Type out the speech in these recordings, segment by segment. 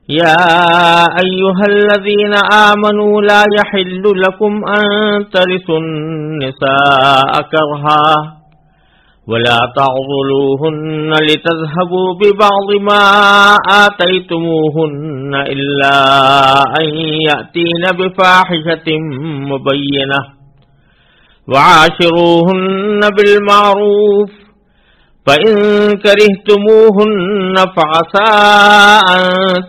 يا أيها الذين آمنوا لا يحل لكم أن ترثوا النساء كرها ولا تعضلوهن لتذهبوا ببعض ما آتيتموهن إلا أن يأتين بفاحشة مبينة وعاشروهن بالمعروف فإن كرهتموهن فعسى أن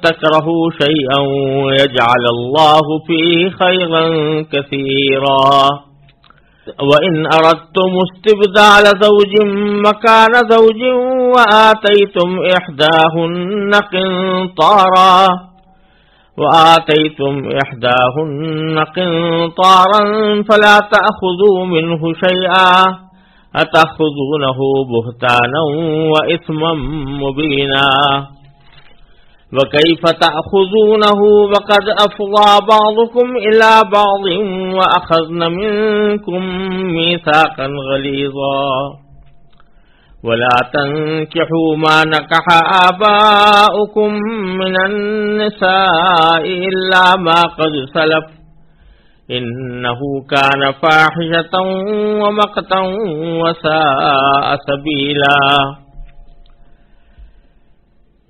تكرهوا شيئا ويجعل الله فيه خيرا كثيرا وإن أردتم استبدال زوج مكان زوج وآتيتم إحداهن قنطارا فلا تأخذوا منه شيئا أتأخذونه بهتانا وإثما مبينا وكيف تأخذونه وقد أفضى بعضكم إلى بعض وأخذن منكم ميثاقا غليظا ولا تنكحوا ما نكح آباؤكم من النساء إلا ما قد سلف إنه كان فاحشة ومقتا وساء سبيلا.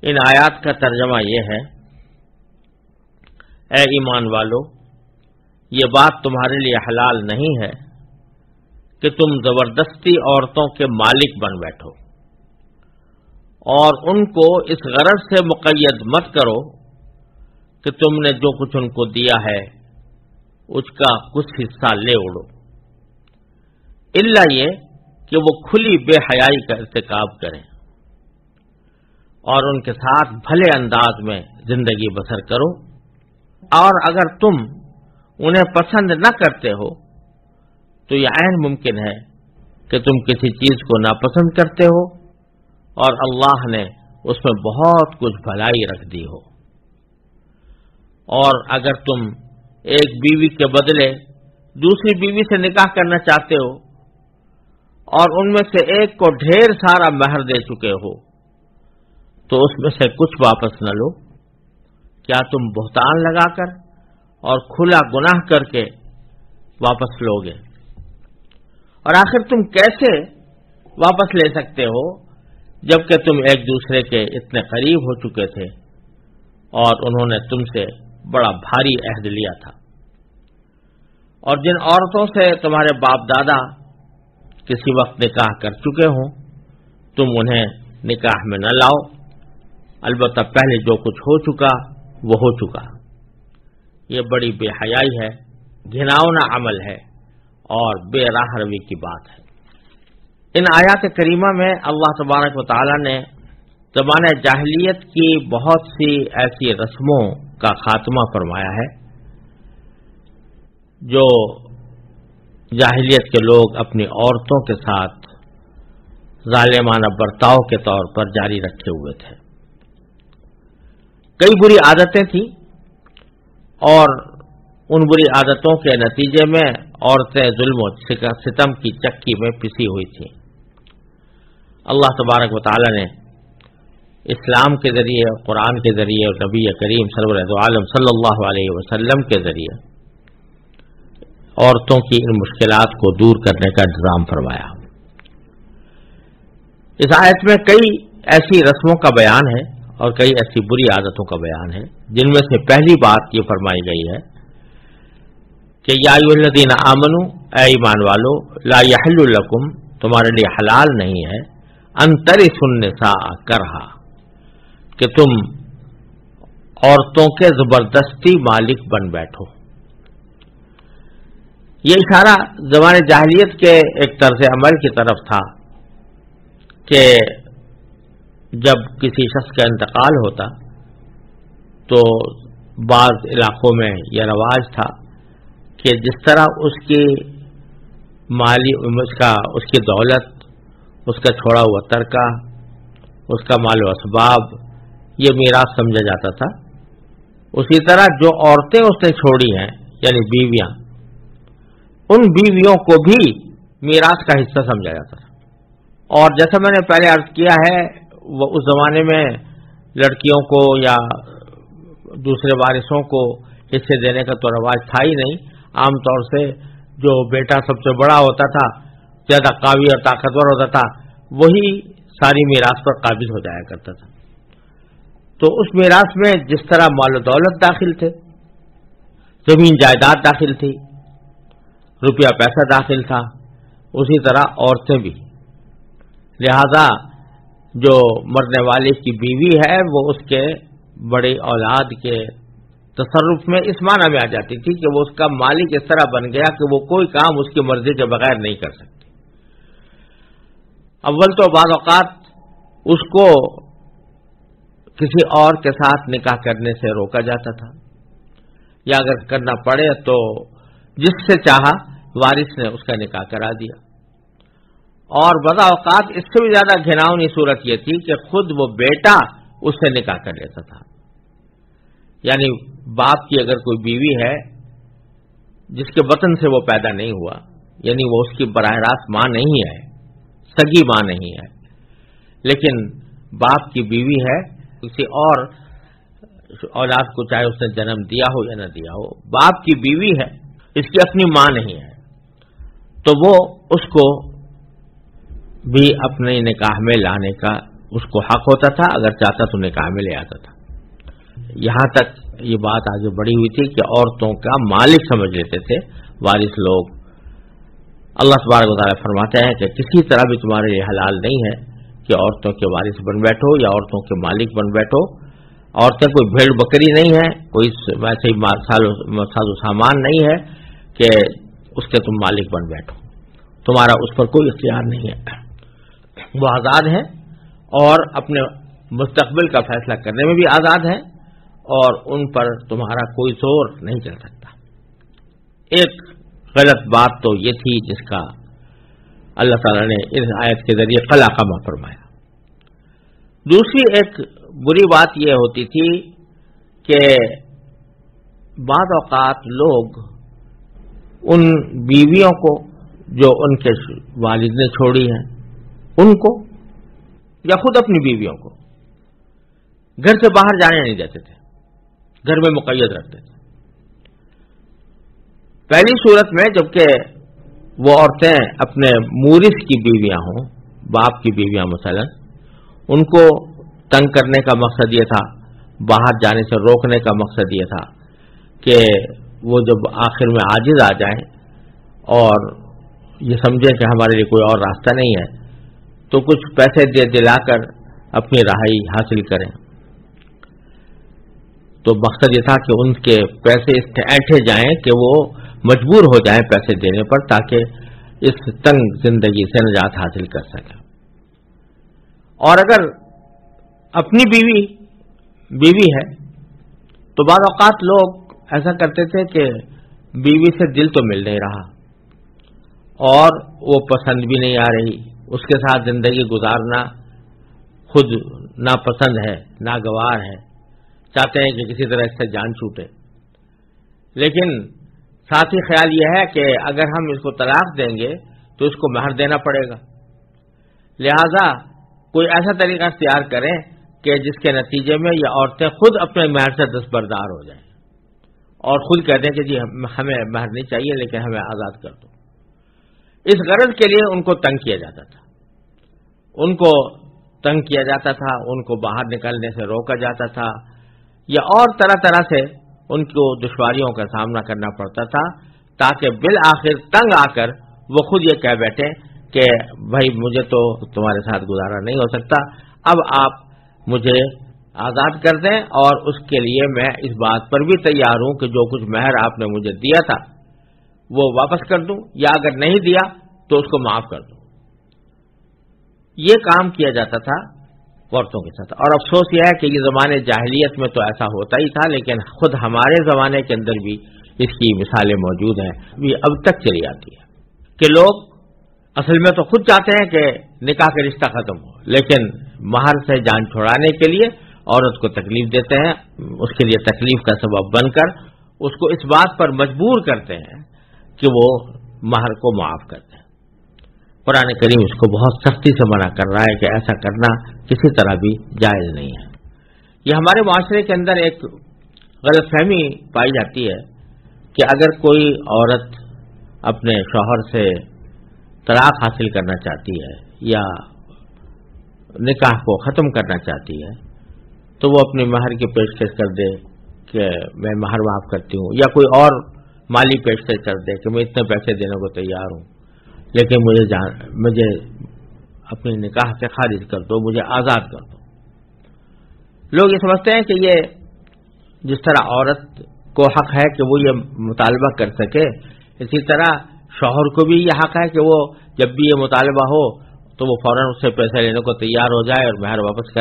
ان آیات کا ترجمہ یہ ہے، اے ایمان والو، یہ بات تمہارے لیے حلال نہیں ہے کہ تم زبردستی عورتوں کے مالک بن بیٹھو، اور ان کو اس غرض سے مقید مت کرو کہ تم نے جو کچھ ان کو دیا ہے اس کا کچھ حصہ لے اڑو، الا یہ کہ وہ کھلی بے حیائی کا ارتکاب کریں اور ان کے ساتھ بھلے انداز میں زندگی بسر کرو، اور اگر تم انہیں پسند نہ کرتے ہو تو یہ عین ممکن ہے کہ تم کسی چیز کو ناپسند کرتے ہو اور اللہ نے اس میں بہت کچھ بھلائی رکھ دی ہو، اور اگر تم ایک بیوی کے بدلے دوسری بیوی سے نکاح کرنا چاہتے ہو اور ان میں سے ایک کو ڈھیر سارا مہر دے چکے ہو تو اس میں سے کچھ واپس نہ لو، کیا تم بہتان لگا کر اور کھلا گناہ کر کے واپس لوگے؟ اور آخر تم کیسے واپس لے سکتے ہو جبکہ تم ایک دوسرے کے اتنے قریب ہو چکے تھے اور انہوں نے تم سے بڑا بھاری عہد لیا تھا؟ اور جن عورتوں سے تمہارے باپ دادا کسی وقت نکاح کر چکے ہوں تم انہیں نکاح میں نہ لاؤ، البتہ پہلے جو کچھ ہو چکا وہ ہو چکا۔ یہ بڑی بے حیائی ہے، گھناؤنا عمل ہے اور بے راہ روی کی بات ہے۔ ان آیات کریمہ میں اللہ تبارک و تعالی نے زمانہ جاہلیت کی بہت سی ایسی رسموں کا خاتمہ فرمایا ہے جو جاہلیت کے لوگ اپنی عورتوں کے ساتھ ظالمانہ برتاؤ کے طور پر جاری رکھے ہوئے تھے۔ کئی بری عادتیں تھیں اور ان بری عادتوں کے نتیجے میں عورتیں ظلم و ستم کی چکی میں پسی ہوئی تھیں۔ اللہ تبارک و تعالی نے اسلام کے ذریعے، قرآن کے ذریعے اور نبی کریم سرور عالم صلی اللہ علیہ وسلم کے ذریعے عورتوں کی ان مشکلات کو دور کرنے کا انتظام فرمایا۔ اس آیت میں کئی ایسی رسموں کا بیان ہے اور کئی ایسی بری عادتوں کا بیان ہے، جن میں سے پہلی بات یہ فرمائی گئی ہے کہ یا ایھا الذین آمنوا، اے ایمان والو، لا یحل لکم، تمہارے لیے حلال نہیں ہے، ان ترثوا النساء کرہا، کہ تم عورتوں کے زبردستی مالک بن بیٹھو۔ یہ اشارہ زمانے جاہلیت کے ایک طرز عمل کی طرف تھا کہ جب کسی شخص کا انتقال ہوتا تو بعض علاقوں میں یہ رواج تھا کہ جس طرح اس کی اس کی دولت، اس کا چھوڑا ہوا ترکہ، اس کا مال و اسباب یہ میراث سمجھا جاتا تھا، اسی طرح جو عورتیں اس نے چھوڑی ہیں یعنی بیویاں، ان بیویوں کو بھی میراث کا حصہ سمجھا جاتا تھا۔ اور جیسا میں نے پہلے عرض کیا ہے، وہ اس زمانے میں لڑکیوں کو یا دوسرے وارثوں کو حصے دینے کا تو رواج تھا ہی نہیں. عام طور سے جو بیٹا سب سے بڑا ہوتا تھا، زیادہ قوی اور طاقتور ہوتا تھا، وہی ساری میراث پر قابض ہو جایا کرتا تھا. تو اس میراث میں جس طرح مال و دولت داخل تھے، زمین جائیداد داخل تھی، روپیہ پیسہ داخل تھا، اسی طرح عورتیں بھی. لہذا جو مرنے والے کی بیوی ہے وہ اس کے بڑی اولاد کے تصرف میں اس معنی میں آ جاتی تھی کہ وہ اس کا مالک اس طرح بن گیا کہ وہ کوئی کام اس کی مرضی کے بغیر نہیں کر سکتی. اول تو بعض اوقات اس کو کسی اور کے ساتھ نکاح کرنے سے روکا جاتا تھا، یا اگر کرنا پڑے تو جس سے چاہا وارث نے اس کا نکاح کرا دیا. اور بعض اوقات اس سے بھی زیادہ گھناؤنی صورت یہ تھی کہ خود وہ بیٹا اس سے نکاح کر لیتا تھا. یعنی باپ کی اگر کوئی بیوی ہے جس کے وطن سے وہ پیدا نہیں ہوا، یعنی وہ اس کی براہ راست ماں نہیں ہے، سگی ماں نہیں ہے، لیکن باپ کی بیوی ہے، کسی اور اولاد کو چاہے اس نے جنم دیا ہو یا نہ دیا ہو، باپ کی بیوی ہے، اس کی اپنی ماں نہیں ہے، تو وہ اس کو بھی اپنے نکاح میں لانے کا اس کو حق ہوتا تھا. اگر چاہتا تو نکاح میں لے آتا تھا. یہاں تک یہ بات آگے بڑھی ہوئی تھی کہ عورتوں کا مالک سمجھ لیتے تھے وارث لوگ. اللہ تبارک و تعالیٰ فرماتے ہیں کہ کسی طرح بھی تمہارے لیے حلال نہیں ہے کہ عورتوں کے وارث بن بیٹھو یا عورتوں کے مالک بن بیٹھو. عورتیں کوئی بھیڑ بکری نہیں ہے، کوئی ویسے ہی ساز و سامان نہیں ہے کہ اس کے تم مالک بن بیٹھو. تمہارا اس پر کوئی اختیار نہیں ہے. وہ آزاد ہیں اور اپنے مستقبل کا فیصلہ کرنے میں بھی آزاد ہیں، اور ان پر تمہارا کوئی زور نہیں چل سکتا. ایک غلط بات تو یہ تھی جس کا اللہ تعالیٰ نے اس آیت کے ذریعے قلعہ فرمایا. دوسری ایک بری بات یہ ہوتی تھی کہ بعض اوقات لوگ ان بیویوں کو جو ان کے والد نے چھوڑی ہیں ان کو یا خود اپنی بیویوں کو گھر سے باہر جانے نہیں دیتے تھے، گھر میں مقید رکھتے تھے. پہلی صورت میں جبکہ وہ عورتیں اپنے مورث کی بیویاں ہوں، باپ کی بیویاں مثلا، ان کو تنگ کرنے کا مقصد یہ تھا، باہر جانے سے روکنے کا مقصد یہ تھا کہ وہ جب آخر میں عاجز آ جائیں اور یہ سمجھیں کہ ہمارے لیے کوئی اور راستہ نہیں ہے تو کچھ پیسے دلا کر اپنی رہائی حاصل کریں. تو مقصد یہ تھا کہ ان کے پیسے اس سے اینٹھے جائیں کہ وہ مجبور ہو جائیں پیسے دینے پر، تاکہ اس تنگ زندگی سے نجات حاصل کر سکیں. اور اگر اپنی بیوی ہے تو بعض اوقات لوگ ایسا کرتے تھے کہ بیوی سے دل تو مل نہیں رہا اور وہ پسند بھی نہیں آ رہی، اس کے ساتھ زندگی گزارنا خود ناپسند ہے، ناگوار ہے، چاہتے ہیں کہ کسی طرح اس سے جان چھوٹے. لیکن ساتھ ہی خیال یہ ہے کہ اگر ہم اس کو طلاق دیں گے تو اس کو مہر دینا پڑے گا، لہذا کوئی ایسا طریقہ اختیار کریں کہ جس کے نتیجے میں یہ عورتیں خود اپنے مہر سے دستبردار ہو جائیں اور خود کہہ دیں کہ جی ہمیں مہر نہیں چاہیے لیکن ہمیں آزاد کر دو. اس غرض کے لیے ان کو تنگ کیا جاتا تھا، ان کو باہر نکلنے سے روکا جاتا تھا، یا اور طرح طرح سے ان کو دشواریوں کا سامنا کرنا پڑتا تھا، تاکہ بالآخر تنگ آ کر وہ خود یہ کہہ بیٹھے کہ بھائی مجھے تو تمہارے ساتھ گزارا نہیں ہو سکتا، اب آپ مجھے آزاد کر دیں اور اس کے لیے میں اس بات پر بھی تیار ہوں کہ جو کچھ مہر آپ نے مجھے دیا تھا وہ واپس کر دوں، یا اگر نہیں دیا تو اس کو معاف کر دوں. یہ کام کیا جاتا تھا عورتوں کے ساتھ. اور افسوس یہ ہے کہ یہ زمانے جاہلیت میں تو ایسا ہوتا ہی تھا، لیکن خود ہمارے زمانے کے اندر بھی اس کی مثالیں موجود ہیں، یہ اب تک چلی آتی ہے کہ لوگ اصل میں تو خود چاہتے ہیں کہ نکاح کا رشتہ ختم ہو، لیکن مہر سے جان چھڑانے کے لیے عورت کو تکلیف دیتے ہیں، اس کے لیے تکلیف کا سبب بن کر اس کو اس بات پر مجبور کرتے ہیں کہ وہ مہر کو معاف کرتے ہیں. قرآن کریم اس کو بہت سختی سے منع کر رہا ہے کہ ایسا کرنا کسی طرح بھی جائز نہیں ہے. یہ ہمارے معاشرے کے اندر ایک غلط فہمی پائی جاتی ہے کہ اگر کوئی عورت اپنے شوہر سے طلاق حاصل کرنا چاہتی ہے یا نکاح کو ختم کرنا چاہتی ہے تو وہ اپنی مہر کی پیشکش کر دے کہ میں مہر معاف کرتی ہوں، یا کوئی اور مالی پیشکش کر دے کہ میں اتنے پیسے دینے کو تیار ہوں، لیکن مجھے اپنی نکاح سے خارج کر دو، مجھے آزاد کر دو۔ لوگ یہ سمجھتے ہیں کہ یہ جس طرح عورت کو حق ہے کہ وہ یہ مطالبہ کر سکے، اسی طرح شوہر کو بھی یہ حق ہے کہ وہ جب بھی یہ مطالبہ ہو تو وہ فوراً اس سے پیسے لینے کو تیار ہو جائے اور مہر واپس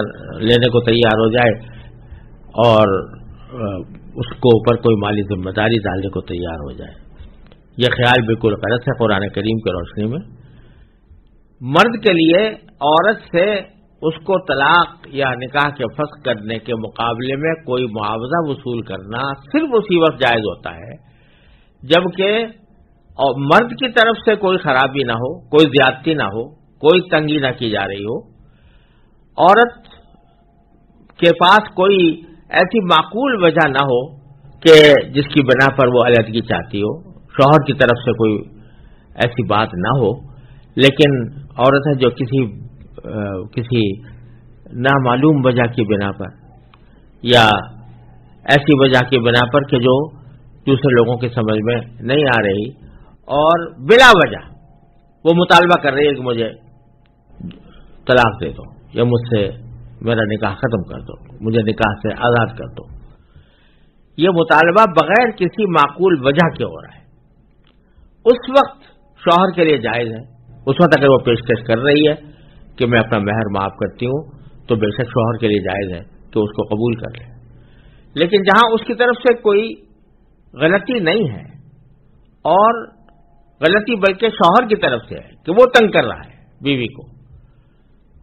لینے کو تیار ہو جائے اور اس کو اوپر کوئی مالی ذمہ داری ڈالنے کو تیار ہو جائے۔ یہ خیال بالکل غلط ہے قرآن کریم کی روشنی میں۔ مرد کے لیے عورت سے اس کو طلاق یا نکاح کے فسخ کرنے کے مقابلے میں کوئی معاوضہ وصول کرنا صرف اسی وقت جائز ہوتا ہے جبکہ مرد کی طرف سے کوئی خرابی نہ ہو، کوئی زیادتی نہ ہو، کوئی تنگی نہ کی جا رہی ہو، عورت کے پاس کوئی ایسی معقول وجہ نہ ہو کہ جس کی بنا پر وہ علیحدگی چاہتی ہو، شوہر کی طرف سے کوئی ایسی بات نہ ہو، لیکن عورت ہے جو کسی نامعلوم وجہ کی بنا پر یا ایسی وجہ کی بنا پر کہ جو دوسرے لوگوں کی سمجھ میں نہیں آ رہی اور بلا وجہ وہ مطالبہ کر رہی ہے کہ مجھے طلاق دے دو یا مجھ سے میرا نکاح ختم کر دو، مجھے نکاح سے آزاد کر دو۔ یہ مطالبہ بغیر کسی معقول وجہ کے ہو رہا ہے، اس وقت شوہر کے لیے جائز ہے۔ اس وقت اگر وہ پیشکش کر رہی ہے کہ میں اپنا مہر معاف کرتی ہوں تو بے شک شوہر کے لیے جائز ہے کہ اس کو قبول کر لے، لیکن جہاں اس کی طرف سے کوئی غلطی نہیں ہے اور غلطی بلکہ شوہر کی طرف سے ہے کہ وہ تنگ کر رہا ہے بیوی کو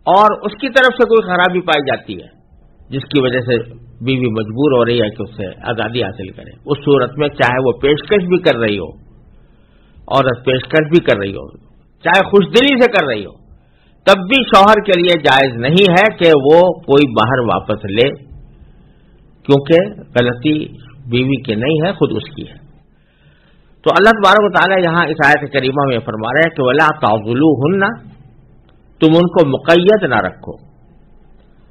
اور اس کی طرف سے کوئی خرابی پائی جاتی ہے جس کی وجہ سے بیوی مجبور ہو رہی ہے کہ اس سے آزادی حاصل کرے، اس صورت میں چاہے وہ پیشکش بھی کر رہی ہو، عورت پیشکش بھی کر رہی ہو، چاہے خوش دلی سے کر رہی ہو، تب بھی شوہر کے لیے جائز نہیں ہے کہ وہ کوئی مہر واپس لے، کیونکہ غلطی بیوی کی نہیں ہے، خود اس کی ہے۔ تو اللہ تبارک و تعالیٰ یہاں اس آیت کریمہ میں فرما رہے ہیں کہ وَلَا تَعْضُلُوهُنَّ، تم ان کو مقید نہ رکھو۔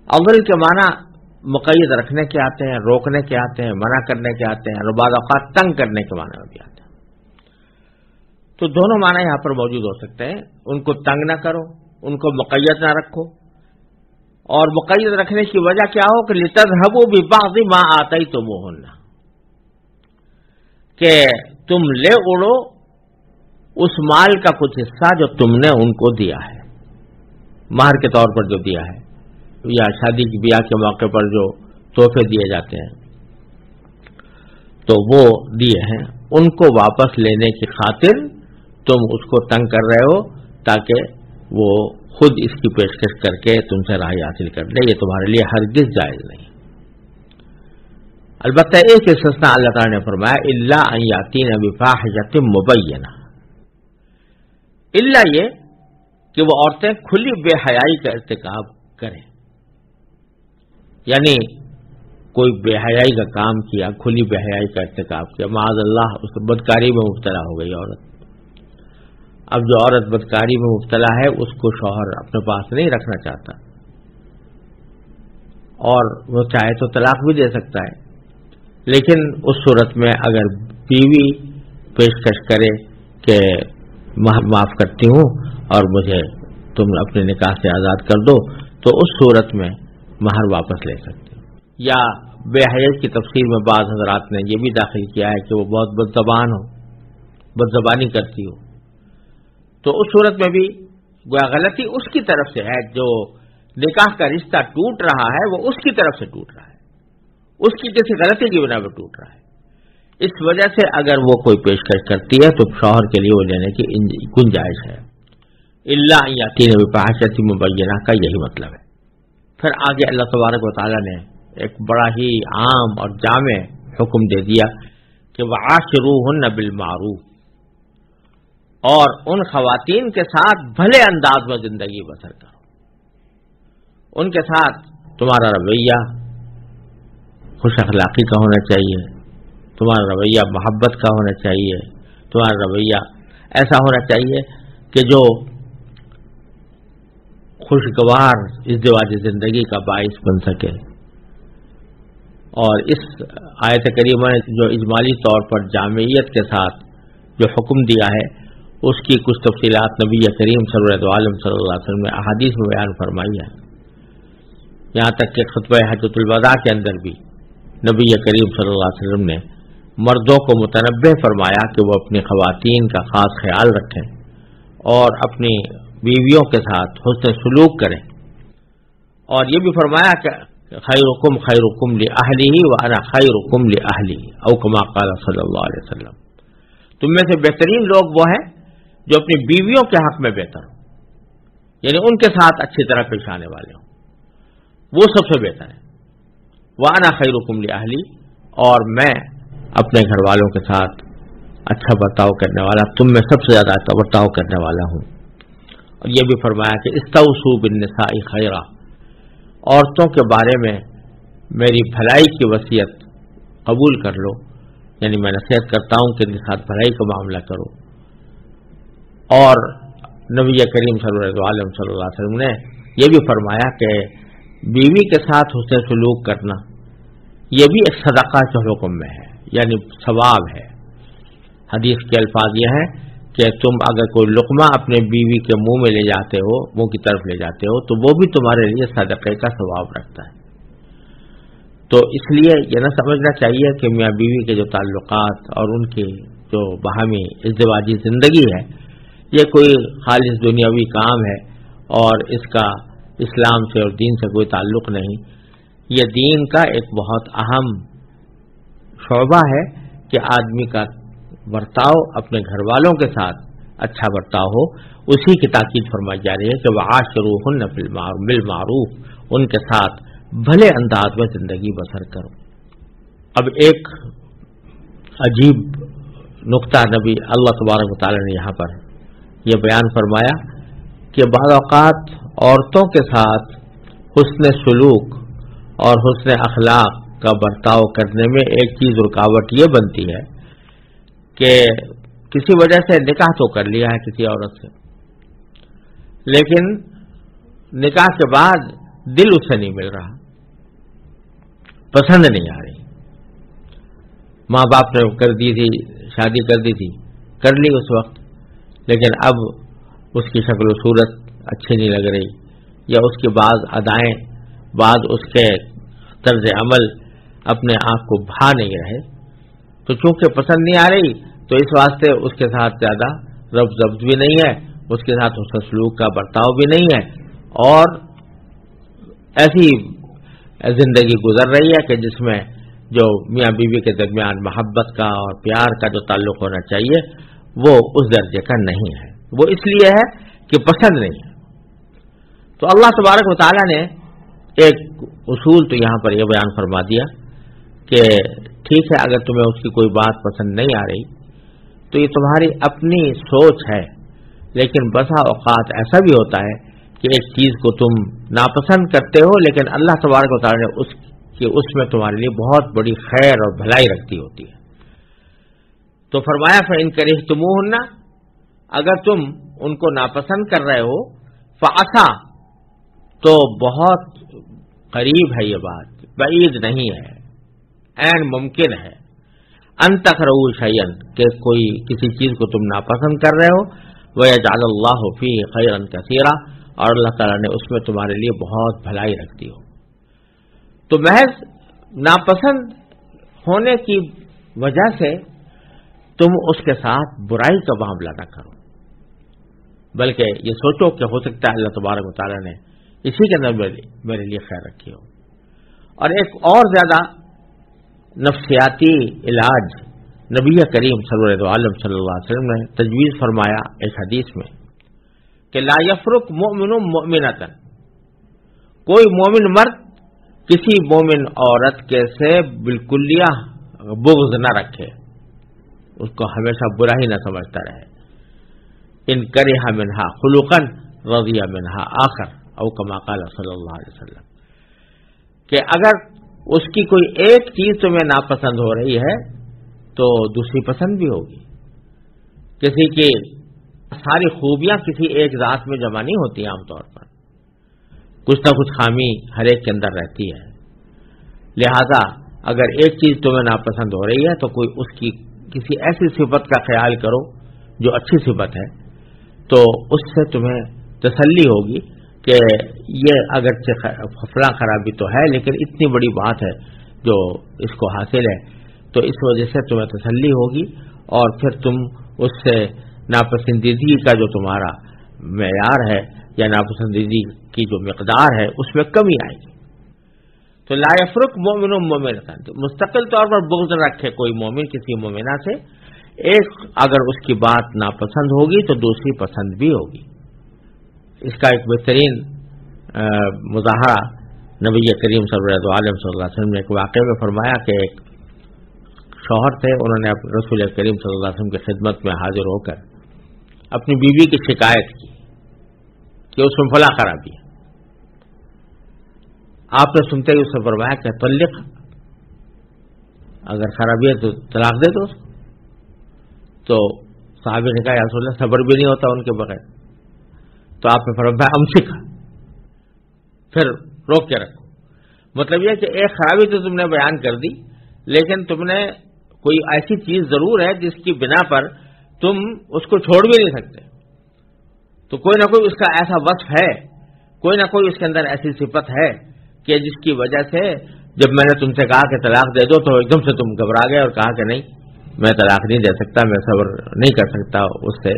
عضل کے معنی مقید رکھنے کے آتے ہیں، روکنے کے آتے ہیں، منع کرنے کے آتے ہیں، اور بعض اوقات تنگ کرنے کے معنی میں بھی آتے ہیں۔ تو دونوں معنی یہاں پر موجود ہو سکتے ہیں، ان کو تنگ نہ کرو، ان کو مقید نہ رکھو، اور مقید رکھنے کی وجہ کیا ہو کہ لِتَذْهَبُوا بِبَعْضِ مَا آتَيْتُمُوهُنَّ، کہ تم لے اڑو اس مال کا کچھ حصہ جو تم نے ان کو دیا ہے، مہر کے طور پر جو دیا ہے یا شادی کی بیاہ کے موقع پر جو تحفے دیے جاتے ہیں تو وہ دیے ہیں، ان کو واپس لینے کی خاطر تم اس کو تنگ کر رہے ہو تاکہ وہ خود اس کی پیشکش کر کے تم سے راہی حاصل کر لے، یہ تمہارے لیے ہرگز جائز نہیں۔ البتہ ایک استثناء اللہ تعالیٰ نے فرمایا الا ان یاتین بفاحشۃ مبینہ، الا یہ کہ وہ عورتیں کھلی بے حیائی کا ارتکاب کریں، یعنی کوئی بے حیائی کا کام کیا، کھلی بے حیائی کا ارتکاب کیا، معاذ اللہ اس بدکاری میں مبتلا ہو گئی عورت۔ اب جو عورت بدکاری میں مبتلا ہے اس کو شوہر اپنے پاس نہیں رکھنا چاہتا اور وہ چاہے تو طلاق بھی دے سکتا ہے، لیکن اس صورت میں اگر بیوی پیشکش کرے کہ معاف کرتی ہوں اور مجھے تم اپنے نکاح سے آزاد کر دو تو اس صورت میں مہر واپس لے سکتے ہو۔ یا بے حیائی کی تفسیر میں بعض حضرات نے یہ بھی داخل کیا ہے کہ وہ بہت بد زبان ہو، بد زبانی کرتی ہو، تو اس صورت میں بھی گویا غلطی اس کی طرف سے ہے، جو نکاح کا رشتہ ٹوٹ رہا ہے وہ اس کی طرف سے ٹوٹ رہا ہے، اس کی کسی غلطی کی بنا پر ٹوٹ رہا ہے۔ اس وجہ سے اگر وہ کوئی پیشکش کرتی ہے تو شوہر کے لیے وہ لینے کی گنجائش ہے۔ الا ان یاتین بفاحشۃ مبینہ کا یہی مطلب ہے۔ پھر آگے اللہ تبارک و تعالیٰ نے ایک بڑا ہی عام اور جامع حکم دے دیا کہ وعاشروہن بالمعروف، اور ان خواتین کے ساتھ بھلے انداز میں زندگی بسر کرو، ان کے ساتھ تمہارا رویہ خوش اخلاقی کا ہونا چاہیے، تمہارا رویہ محبت کا ہونا چاہیے، تمہارا رویہ ایسا ہونا چاہیے کہ جو خوشگوار ازدواج زندگی کا باعث بن سکے۔ اور اس آیت کریمہ نے جو اجمالی طور پر جامعیت کے ساتھ جو حکم دیا ہے، اس کی کچھ تفصیلات نبی کریم سرورت عالم صلی اللہ علیہ وسلم نے احادیث میں بیان فرمائی ہے۔ یہاں تک کہ خطبہ حجۃ الوداع کے اندر بھی نبی کریم صلی اللہ علیہ وسلم نے مردوں کو متنبہ فرمایا کہ وہ اپنی خواتین کا خاص خیال رکھیں اور اپنی بیویوں کے ساتھ حسن سلوک کریں، اور یہ بھی فرمایا کہ خیرکم خیرکم لأہلہ وانا خیرکم لأہلی، او کما قال صلی اللہ علیہ وسلم۔ تم میں سے بہترین لوگ وہ ہیں جو اپنی بیویوں کے حق میں بہتر ہوں، یعنی ان کے ساتھ اچھی طرح پیش آنے والے ہوں، وہ سب سے بہتر ہے۔ وانا خیرکم لأہلی، اور میں اپنے گھر والوں کے ساتھ اچھا برتاؤ کرنے والا، تم میں سب سے زیادہ اچھا برتاؤ کرنے والا ہوں۔ اور یہ بھی فرمایا کہ استوصوا بالنساء خیرا، عورتوں کے بارے میں میری بھلائی کی وصیت قبول کر لو، یعنی میں نصیحت کرتا ہوں کہ ان کے ساتھ بھلائی کا معاملہ کرو۔ اور نبی کریم صلی اللہ علیہ وسلم نے یہ بھی فرمایا کہ بیوی کے ساتھ حسن سلوک کرنا یہ بھی ایک صدقہ کے حکم میں ہے، یعنی ثواب ہے۔ حدیث کے الفاظ یہ ہیں کہ تم اگر کوئی لقمہ اپنے بیوی کے منہ میں لے جاتے ہو، منہ کی طرف لے جاتے ہو، تو وہ بھی تمہارے لیے صدقے کا ثواب رکھتا ہے۔ تو اس لیے یہ نہ سمجھنا چاہیے کہ میاں بیوی کے جو تعلقات اور ان کی جو باہمی ازدواجی زندگی ہے یہ کوئی خالص دنیاوی کام ہے اور اس کا اسلام سے اور دین سے کوئی تعلق نہیں۔ یہ دین کا ایک بہت اہم شعبہ ہے کہ آدمی کا برتاؤ اپنے گھر والوں کے ساتھ اچھا برتاؤ ہو، اسی کی تاکید فرمائی جا رہی ہے کہ وعاشروہن بالمعروف، ان کے ساتھ بھلے انداز میں زندگی بسر کرو۔ اب ایک عجیب نقطہ نبی اللہ تبارک و تعالی نے یہاں پر یہ بیان فرمایا کہ بعض اوقات عورتوں کے ساتھ حسن سلوک اور حسن اخلاق کا برتاؤ کرنے میں ایک چیز رکاوٹ یہ بنتی ہے کہ کسی وجہ سے نکاح تو کر لیا ہے کسی عورت سے، لیکن نکاح کے بعد دل اس سے نہیں مل رہا، پسند نہیں آ رہی۔ ماں باپ نے کر دی تھی، شادی کر دی تھی، کر لی اس وقت، لیکن اب اس کی شکل و صورت اچھی نہیں لگ رہی، یا اس کی بعض ادائیں، بعض اس کے طرز عمل اپنے آپ کو بھا نہیں رہے، تو چونکہ پسند نہیں آ رہی تو اس واسطے اس کے ساتھ زیادہ ربط ضبط بھی نہیں ہے، اس کے ساتھ حسن سلوک کا برتاؤ بھی نہیں ہے، اور ایسی زندگی گزر رہی ہے کہ جس میں جو میاں بیوی کے درمیان محبت کا اور پیار کا جو تعلق ہونا چاہیے وہ اس درجے کا نہیں ہے، وہ اس لیے ہے کہ پسند نہیں ہے۔ تو اللہ تبارک و تعالیٰ نے ایک اصول تو یہاں پر یہ بیان فرما دیا کہ ٹھیک ہے، اگر تمہیں اس کی کوئی بات پسند نہیں آ رہی تو یہ تمہاری اپنی سوچ ہے، لیکن بسا اوقات ایسا بھی ہوتا ہے کہ ایک چیز کو تم ناپسند کرتے ہو لیکن اللہ تبارک و تعالیٰ نے اس میں تمہارے لیے بہت بڑی خیر اور بھلائی رکھتی ہوتی ہے۔ تو فرمایا فَإِن كَرِهْتُمُوهُنَّ، اگر تم ان کو ناپسند کر رہے ہو، فَعَسَىٰ، تو بہت قریب ہے یہ بات، بعید نہیں ہے، عین ممکن ہے، ان تکرہوا شیئا، کہ کوئی کسی چیز کو تم ناپسند کر رہے ہو، وَيَجْعَلَ اللَّهُ فِيهِ خَيْرًا كَثِيرًا، اور اللہ تعالیٰ نے اس میں تمہارے لیے بہت بھلائی رکھتی ہو۔ تو محض ناپسند ہونے کی وجہ سے تم اس کے ساتھ برائی کا معاملہ نہ کرو، بلکہ یہ سوچو کہ ہو سکتا ہے اللہ تبارک و تعالیٰ نے اسی کے اندر میرے لیے خیر رکھی ہو۔ اور ایک اور زیادہ نفسیاتی علاج نبی کریم صلی اللہ علیہ وسلم نے تجویز فرمایا ایک حدیث میں کہ لا یفرق مؤمن مؤمنۃ، کوئی مومن مرد کسی مومن عورت کے سے بالکلیہ بغض نہ رکھے، اس کو ہمیشہ برا ہی نہ سمجھتا رہے۔ ان کرہ منہا خلقا رضی منہا آخر، او کما قال صلی اللہ علیہ وسلم، کہ اگر اس کی کوئی ایک چیز تمہیں ناپسند ہو رہی ہے تو دوسری پسند بھی ہوگی. کسی کی ساری خوبیاں کسی ایک ذات میں جمع نہیں ہوتی. عام طور پر کچھ نہ کچھ خامی ہر ایک کے اندر رہتی ہے. لہذا اگر ایک چیز تمہیں ناپسند ہو رہی ہے تو کوئی اس کی کسی ایسی صفت کا خیال کرو جو اچھی صفت ہے، تو اس سے تمہیں تسلی ہوگی کہ یہ اگرچہ فلاں خرابی تو ہے لیکن اتنی بڑی بات ہے جو اس کو حاصل ہے، تو اس وجہ سے تمہیں تسلی ہوگی اور پھر تم اس سے ناپسندیدگی کا جو تمہارا معیار ہے یا ناپسندیدگی کی جو مقدار ہے اس میں کمی آئے گی. تو لا یفرق مومن مومنۃ، مستقل طور پر بغض رکھے کوئی مومن کسی مومنہ سے، ایک اگر اس کی بات ناپسند ہوگی تو دوسری پسند بھی ہوگی. اس کا ایک بہترین مظاہرہ نبی کریم صلی اللہ علیہ وسلم نے ایک واقعے میں فرمایا کہ ایک شوہر تھے، انہوں نے رسول کریم صلی اللہ علیہ وسلم کی خدمت میں حاضر ہو کر اپنی بیوی کی شکایت کی کہ اس میں فلاں خرابی ہے. آپ نے سنتے ہی اس سے فرمایا کہ طلق، اگر خرابی ہے تو طلاق دے دو اس کو. تو صحابی نے کہا یا رسول اللہ صبر بھی نہیں ہوتا ان کے بغیر. تو آپ نے فرمایا امسک، پھر روک کے رکھو. مطلب یہ کہ ایک خرابی تو تم نے بیان کر دی لیکن تم نے کوئی ایسی چیز ضرور ہے جس کی بنا پر تم اس کو چھوڑ بھی نہیں سکتے. تو کوئی نہ کوئی اس کا ایسا وصف ہے، کوئی نہ کوئی اس کے اندر ایسی صفت ہے کہ جس کی وجہ سے جب میں نے تم سے کہا کہ طلاق دے دو تو ایک دم سے تم گھبرا گئے اور کہا کہ نہیں میں طلاق نہیں دے سکتا، میں صبر نہیں کر سکتا اس سے.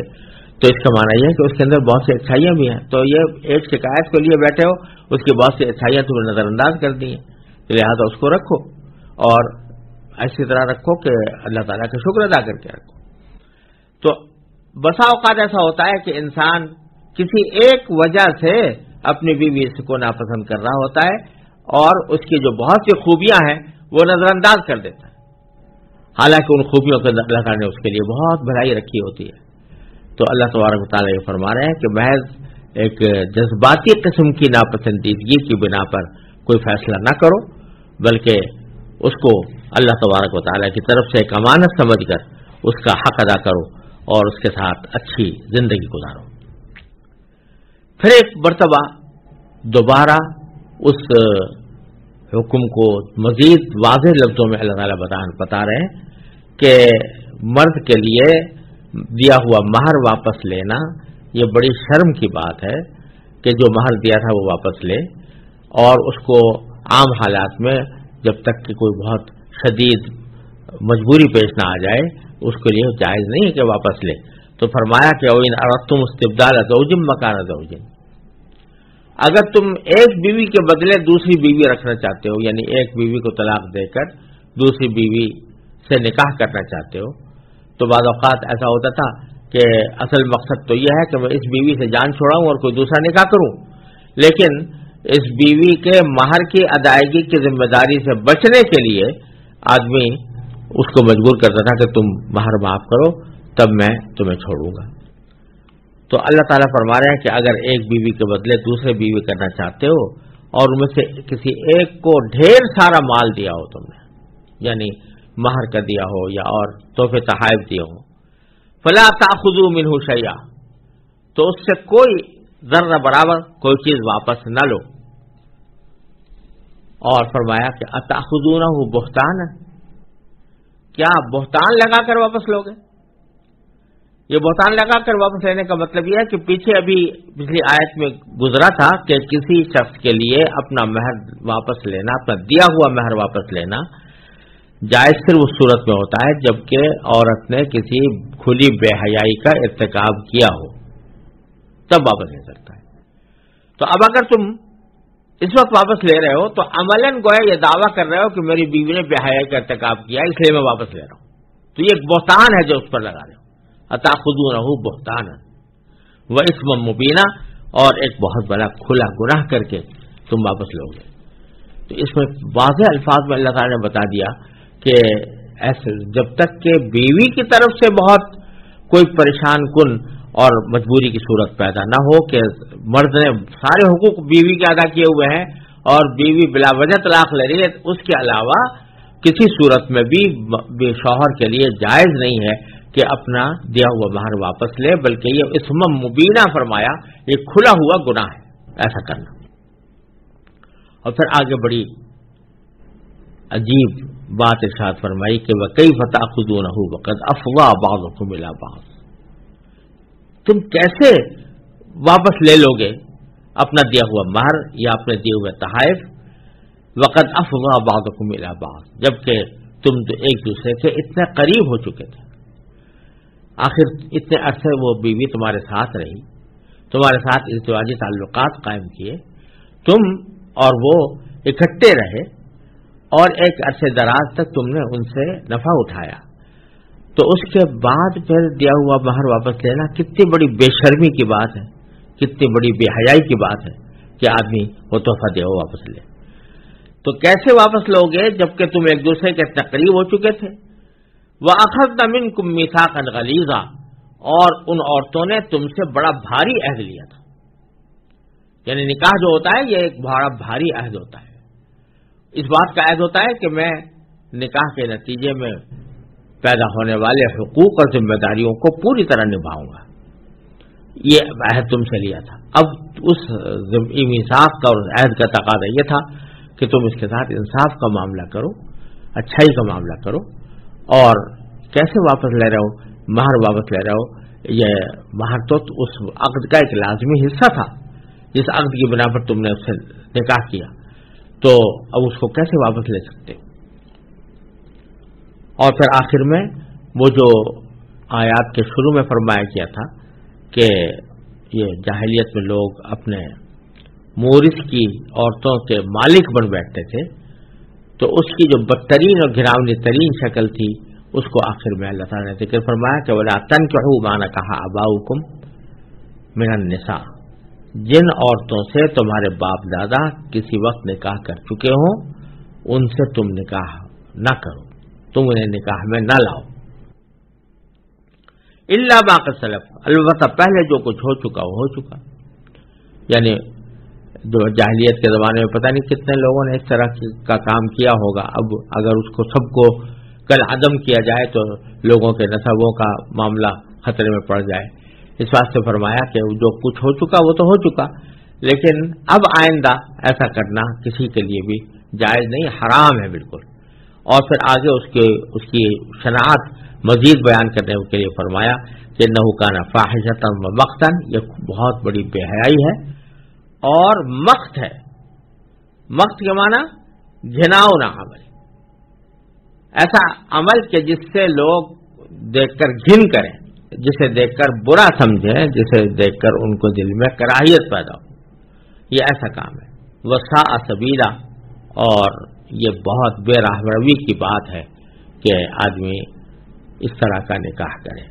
تو اس کا معنی یہ ہے کہ اس کے اندر بہت سی اچھائیاں بھی ہیں. تو یہ ایک شکایت کے لیے بیٹھے ہو، اس کی بہت سی اچھائیاں تمہیں نظر انداز کر دی ہیں، لہٰذا اس کو رکھو اور ایسی طرح رکھو کہ اللہ تعالیٰ کا شکر ادا کر کے رکھو. تو بسا اوقات ایسا ہوتا ہے کہ انسان کسی ایک وجہ سے اپنی بیوی کو ناپسند کر رہا ہوتا ہے اور اس کی جو بہت سی خوبیاں ہیں وہ نظر انداز کر دیتا ہے، حالانکہ ان خوبیوں کے اندر اللہ تعالیٰ نے اس کے لیے بہت بھلائی رکھی ہوتی ہے. تو اللہ تبارک و تعالیٰ یہ فرما رہے ہیں کہ محض ایک جذباتی قسم کی ناپسندیدگی کی بنا پر کوئی فیصلہ نہ کرو، بلکہ اس کو اللہ تبارک و تعالیٰ کی طرف سے ایک امانت سمجھ کر اس کا حق ادا کرو اور اس کے ساتھ اچھی زندگی گزارو. پھر ایک مرتبہ دوبارہ اس حکم کو مزید واضح لفظوں میں اللہ تعالیٰ بتا رہے ہیں کہ مرد کے لیے دیا ہوا مہر واپس لینا یہ بڑی شرم کی بات ہے کہ جو مہر دیا تھا وہ واپس لے، اور اس کو عام حالات میں جب تک کہ کوئی بہت شدید مجبوری پیش نہ آ جائے اس کے لیے جائز نہیں ہے کہ واپس لے. تو فرمایا کہ ان اردتم استبدال زوج مکان زوج، اگر تم ایک بیوی کے بدلے دوسری بیوی رکھنا چاہتے ہو، یعنی ایک بیوی کو طلاق دے کر دوسری بیوی سے نکاح کرنا چاہتے ہو، تو بعض اوقات ایسا ہوتا تھا کہ اصل مقصد تو یہ ہے کہ میں اس بیوی سے جان چھوڑاؤں اور کوئی دوسرا نکاح کروں، لیکن اس بیوی کے مہر کی ادائیگی کی ذمہ داری سے بچنے کے لیے آدمی اس کو مجبور کرتا تھا کہ تم مہر معاف کرو تب میں تمہیں چھوڑوں گا. تو اللہ تعالیٰ فرما رہے ہیں کہ اگر ایک بیوی کے بدلے دوسرے بیوی کرنا چاہتے ہو اور ان میں سے کسی ایک کو ڈھیر سارا مال دیا ہو تم نے، یعنی مہر کا دیا ہو یا اور تحفے تحائف دیے ہوں، فلا تأخذوا منہ شیئا، تو اس سے کوئی ذرہ برابر کوئی چیز واپس نہ لو. اور فرمایا کہ اتأخذونہ بہتانا، کیا بہتان لگا کر واپس لوگے؟ یہ بہتان لگا کر واپس لینے کا مطلب یہ ہے کہ پیچھے ابھی پچھلی آیت میں گزرا تھا کہ کسی شخص کے لیے اپنا مہر واپس لینا، اپنا دیا ہوا مہر واپس لینا جائز صرف اس صورت میں ہوتا ہے جبکہ عورت نے کسی کھلی بے حیائی کا ارتکاب کیا ہو، تب واپس لے سکتا ہے. تو اب اگر تم اس وقت واپس لے رہے ہو تو عملاً گویا یہ دعویٰ کر رہے ہو کہ میری بیوی نے بے حیائی کا ارتکاب کیا اس لیے میں واپس لے رہا ہوں. تو یہ ایک بہتان ہے جو اس پر لگا رہے ہو. اتأخذونہ بہتانا واسما مبینا، اور ایک بہت بڑا کھلا گناہ کر کے تم واپس لو گے. تو اس میں واضح الفاظ میں اللہ تعالیٰ نے بتا دیا کہ ایسے جب تک کہ بیوی کی طرف سے بہت کوئی پریشان کن اور مجبوری کی صورت پیدا نہ ہو کہ مرد نے سارے حقوق بیوی کے ادا کیے ہوئے ہیں اور بیوی بلا وجہ طلاق لے رہی ہے، اس کے علاوہ کسی صورت میں بھی شوہر کے لیے جائز نہیں ہے کہ اپنا دیا ہوا مہر واپس لے، بلکہ یہ اسم مبینہ فرمایا، یہ کھلا ہوا گناہ ہے ایسا کرنا۔ اور پھر آگے بڑی عجیب بات ارشاد فرمائی کہ وَكَيْفَ تَأْخُذُونَهُ وَقَدْ أَفْضَىٰ بَعْضُكُمْ إِلَىٰ بَعْضٍ، تم کیسے واپس لے لوگے اپنا دیا ہوا مہر یا اپنے دیے ہوئے تحائف، وَقَدْ أَفْضَىٰ بَعْضُكُمْ إِلَىٰ بَعْضٍ، جبکہ تم تو ایک دوسرے کے اتنے قریب ہو چکے تھے۔ آخر اتنے عرصے وہ بیوی تمہارے ساتھ رہی، تمہارے ساتھ ازدواجی تعلقات قائم کیے، تم اور وہ اکٹھے رہے، اور ایک عرصے دراز تک تم نے ان سے نفع اٹھایا، تو اس کے بعد پھر دیا ہوا مہر واپس لینا کتنی بڑی بے شرمی کی بات ہے، کتنی بڑی بے حیائی کی بات ہے کہ آدمی وہ تحفہ دے وہ واپس لے۔ تو کیسے واپس لوگے جبکہ تم ایک دوسرے کے اتنے قریب ہو چکے تھے؟ وَأَخَذْنَ مِنْكُمْ مِيثَاقًا غَلِيظًا، اور ان عورتوں نے تم سے بڑا بھاری عہد لیا تھا۔ یعنی نکاح جو ہوتا ہے یہ ایک بڑا بھاری عہد ہوتا ہے، اس بات کا عہد ہوتا ہے کہ میں نکاح کے نتیجے میں پیدا ہونے والے حقوق اور ذمہ داریوں کو پوری طرح نبھاؤں گا، یہ عہد تم سے لیا تھا۔ اب اس میثاق کا اور عہد کا تقاضا یہ تھا کہ تم اس کے ساتھ انصاف کا معاملہ کرو، اچھائی کا معاملہ کرو، اور کیسے واپس لے رہے ہو مہر واپس لے رہے ہو؟ یہ مہر تو اس عقد کا ایک لازمی حصہ تھا، جس عقد کی بنا پر تم نے اس سے نکاح کیا، تو اب اس کو کیسے واپس لے سکتے؟ اور پھر آخر میں وہ جو آیات کے شروع میں فرمایا گیا تھا کہ یہ جاہلیت میں لوگ اپنے مورث کی عورتوں کے مالک بن بیٹھتے تھے، تو اس کی جو بدترین اور گھراؤنی ترین شکل تھی اس کو آخر میں اللہ تعالیٰ نے ذکر فرمایا کہ وَلَا تَنكِحُوا مَا نَكَحَ آبَاؤُكُم مِنَ النِّسَاءِ، جن عورتوں سے تمہارے باپ دادا کسی وقت نکاح کر چکے ہوں ان سے تم نکاح نہ کرو، تم انہیں نکاح میں نہ لاؤ، الا ما قد سلف، البتہ پہلے جو کچھ ہو چکا وہ ہو چکا۔ یعنی جو جاہلیت کے زمانے میں پتہ نہیں کتنے لوگوں نے اس طرح کا کام کیا ہوگا، اب اگر اس کو سب کو کل عدم کیا جائے تو لوگوں کے نسبوں کا معاملہ خطرے میں پڑ جائے، اس واسطے فرمایا کہ جو کچھ ہو چکا وہ تو ہو چکا، لیکن اب آئندہ ایسا کرنا کسی کے لیے بھی جائز نہیں، حرام ہے بالکل۔ اور پھر آگے اس کی شناعت مزید بیان کرنے کے لیے فرمایا کہ انہ کان فاحشۃ و مقتا، یہ بہت بڑی بے حیائی ہے اور مقت ہے۔ مقت کے معنی گھناؤنا عمل، ایسا عمل کہ جس سے لوگ دیکھ کر گھن کریں، جسے دیکھ کر برا سمجھیں، جسے دیکھ کر ان کو دل میں کراہیت پیدا ہو، یہ ایسا کام ہے۔ وساء سبیلا، اور یہ بہت بے راہ روی کی بات ہے کہ آدمی اس طرح کا نکاح کرے۔